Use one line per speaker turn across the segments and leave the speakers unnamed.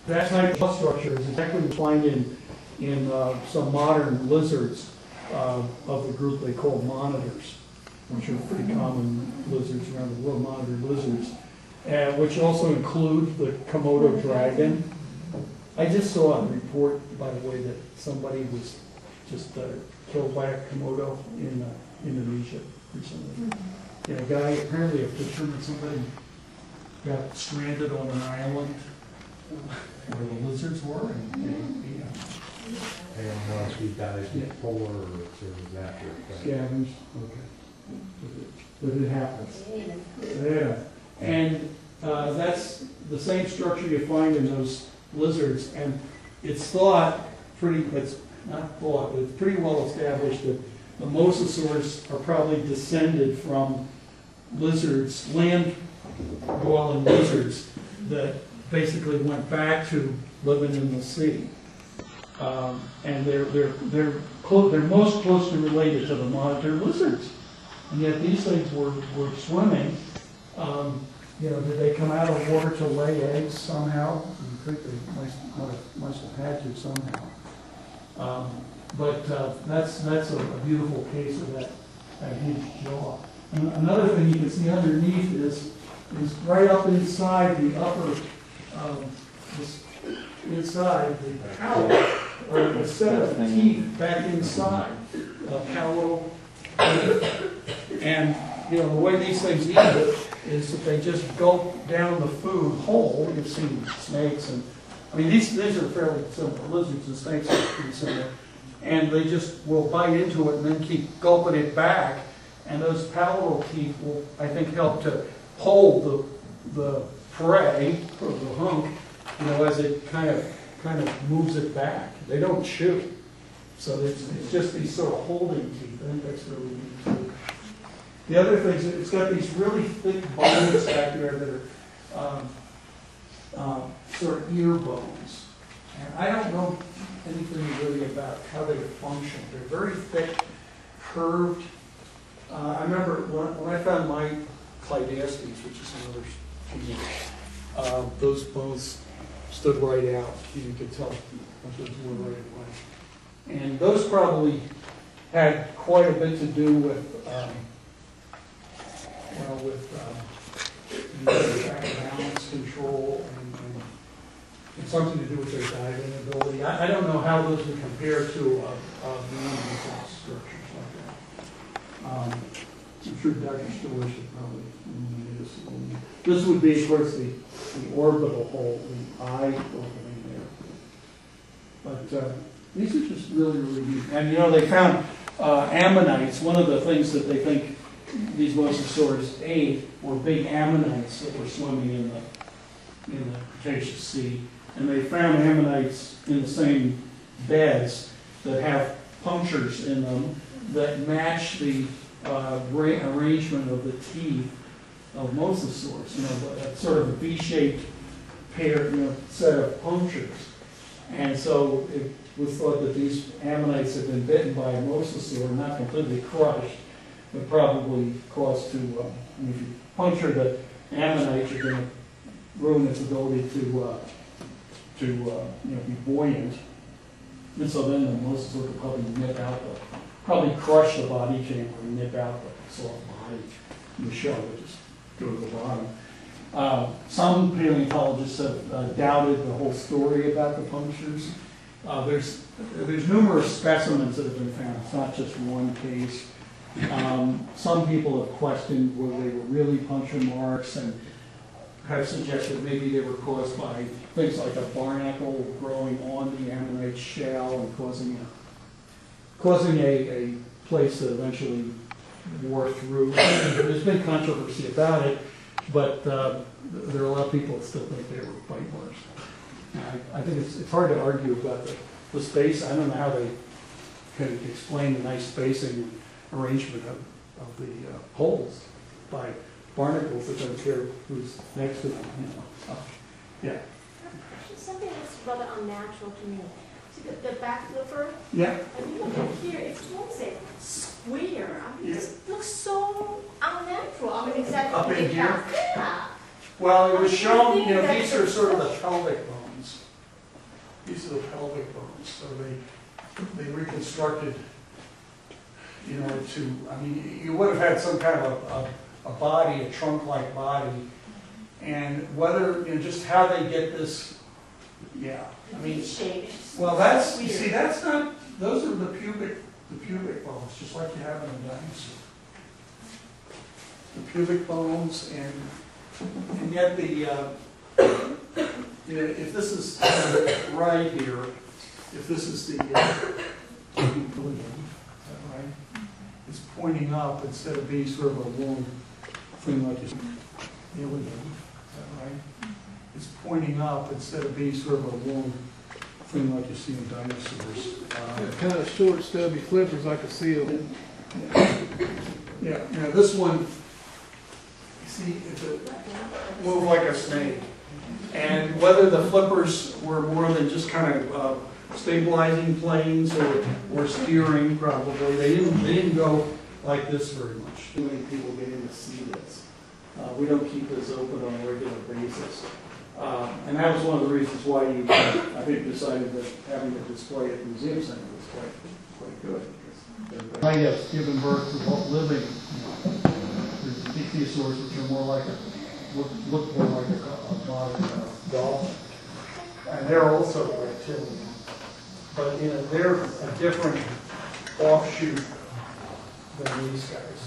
that type of structure is exactly what you find in some modern lizards of the group they call monitors, which are pretty common lizards around the world, monitor lizards, which also include the Komodo dragon. I just saw a report, by the way, that somebody was just killed by a Komodo in Indonesia recently. And a guy, apparently a fisherman, somebody got stranded on an island where the lizards were, and
he died before or after.
Scavenged, okay. But it happens. Yeah. And that's the same structure you find in those lizards, and it's thought it's not thought, but it's pretty well established that the mosasaurs are probably descended from lizards, land-dwelling lizards that basically went back to living in the sea. And they're most closely related to the monitor lizards. And yet these things were swimming. Did they come out of water to lay eggs somehow? You think they must have had to somehow. But that's a beautiful case of that huge jaw. And another thing you can see underneath is right up inside the upper, inside the palate, or a set of teeth back inside the palatal teeth. And the way these things eat it is that they just gulp down the food whole. You've seen snakes, and I mean these are fairly simple. Lizards and snakes are pretty similar, and they just will bite into it and then keep gulping it back. And those palatal teeth will, I think, help to hold the prey or the hunk, as it kind of moves it back. They don't chew, so it's just these sort of holding teeth. I think that's really neat too. The other thing is it's got these really thick bones back there that are sort of ear bones. And I don't know anything really about how they function. They're very thick, curved. I remember when I found my Clidastes, which is another genus, those bones stood right out. You could tell what those were right away. And those probably had quite a bit to do with balance control and something to do with their diving ability. I don't know how those would compare to man-eating structures like that. I'm sure Dr. Stewart should probably this would be, of course, the orbital hole, the eye opening there. But these are just really, really neat. And they found ammonites. One of the things that they think these mosasaurs ate were big ammonites that were swimming in the Cretaceous Sea. And they found ammonites in the same beds that have punctures in them that match the arrangement of the teeth of mosasaurs. Sort of a V-shaped pair, set of punctures. And so it was thought that these ammonites had been bitten by a mosasaur, not completely crushed, but probably caused to, if you puncture the ammonite, you're going to ruin its ability to be buoyant. And so then the mosasaur could probably crush the body chamber and nip out the soft body. The shell would just go to the bottom. Some paleontologists have doubted the whole story about the punctures. There's numerous specimens that have been found. It's not just one case. Some people have questioned whether they were really puncture marks and have suggested maybe they were caused by things like a barnacle growing on the ammonite shell and causing a place that eventually wore through. There's been controversy about it, but there are a lot of people that still think they were bite marks. I think it's hard to argue about the space. I don't know how they can explain the nice spacing and arrangement of the holes by barnacles that don't care who's next to them. Yeah.
Something that's rather unnatural to me. See the back flipper?
Yeah.
And you look at here, it's almost like square. I mean, it just looks so unnatural. I mean, exactly.
Up in here?
Yeah.
Well, it was shown, these are sort of the pelvic bones. these are the pelvic bones, so they reconstructed, you know, I mean, you would have had some kind of a body, a trunk-like body, and whether, you know, just how they get this, yeah, I mean, well, that's, you see, that's not, those are the pubic bones, just like you have in a dinosaur. The pubic bones, and yet the, you know, if this is right here, if this is the, right, it's pointing up instead of being sort of a long thing like this. Ilium, is that right? It's pointing up instead of being sort of a long thing like you see in dinosaurs.
Kind of short, stubby flippers like a seal.
Yeah, you know, this one, you see, it's move like a snake. And whether the flippers were more than just kind of stabilizing planes or steering, probably. They didn't go like this very much. Too many people get in to see this. We don't keep this open on a regular basis. And that was one of the reasons why you, I think, decided that having a display at the museum center was quite good. I have given birth to both living, you know, the ichthyosaurs, which are more like look more like a modern dolphin, and they're also reptilian. But you know, they're a different offshoot than these guys.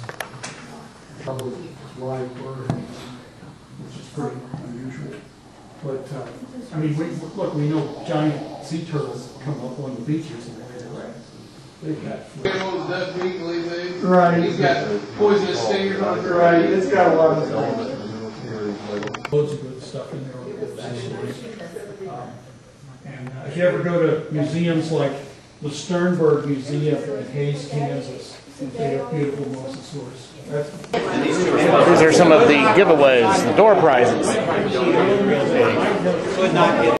Probably live bird, which is pretty unusual. But I mean, we know giant sea turtles come up on the beaches and they've got right.
He's got poisonous stingers on it.
Right. It's got a lot of stuff. Loads of good stuff in there. And if you ever go to museums like the Sternberg Museum in Hays, Kansas, they have beautiful mosasaurs.
These are some of the giveaways, the door prizes.